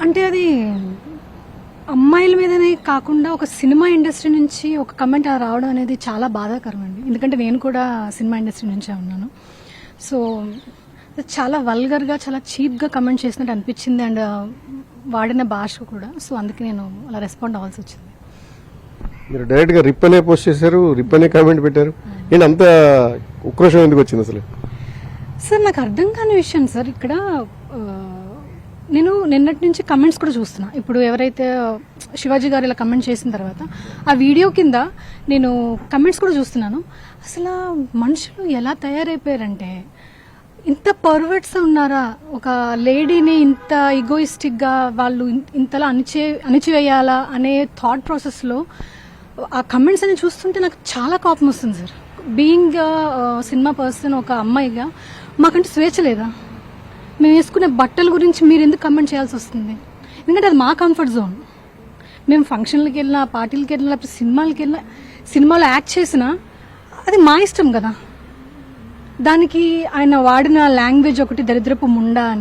అంటే అది అమ్మాయిల మీదనే కాకుండా ఒక సినిమా ఇండస్ట్రీ నుంచి ఒక కమెంట్ అలా రావడం అనేది చాలా బాధాకరం అండి. ఎందుకంటే నేను కూడా సినిమా ఇండస్ట్రీ నుంచే ఉన్నాను. సో చాలా వల్గర్గా, చాలా చీప్గా కమెంట్ చేసినట్టు అనిపించింది. అండ్ వాడిన భాష కూడా. సో అందుకే నేను అలా రెస్పాండ్ అవ్వాల్సి వచ్చింది. మీరు డైరెక్ట్గా రిప్ అనే పోస్ట్ చేశారు, రిప్ అనే కామెంట్ పెట్టారు. నేను అంత ఉక్రోషం ఎందుకు వచ్చింది అసలు? సార్ నాకు అర్థం కాని విషయం సార్, ఇక్కడ నేను నిన్నటి నుంచి కమెంట్స్ కూడా చూస్తున్నా. ఇప్పుడు ఎవరైతే శివాజీ గారు ఇలా కమెంట్ చేసిన తర్వాత ఆ వీడియో కింద నేను కమెంట్స్ కూడా చూస్తున్నాను. అసలు మనుషులు ఎలా తయారైపోయారంటే, ఇంత పర్వర్ట్స్ ఉన్నారా? ఒక లేడీని ఇంత ఈగోయిస్టిక్గా వాళ్ళు ఇంతలా అణిచివేయాలా అనే థాట్ ప్రాసెస్లో ఆ కమెంట్స్ అని చూస్తుంటే నాకు చాలా కోపం వస్తుంది సార్. బీయింగ్ సినిమా పర్సన్, ఒక అమ్మాయిగా మాకంటే స్వేచ్ఛ లేదా? మేము వేసుకునే బట్టల గురించి మీరు ఎందుకు కమెంట్ చేయాల్సి వస్తుంది? ఎందుకంటే అది మా కంఫర్ట్ జోన్. మేము ఫంక్షన్లకు వెళ్ళినా, పార్టీలకు వెళ్ళినా, లేకపోతే సినిమాలకు వెళ్ళినా, సినిమాలో యాక్ట్ చేసినా అది మా ఇష్టం కదా. దానికి ఆయన వాడిన లాంగ్వేజ్ ఒకటి దరిద్రపు ముండా అని.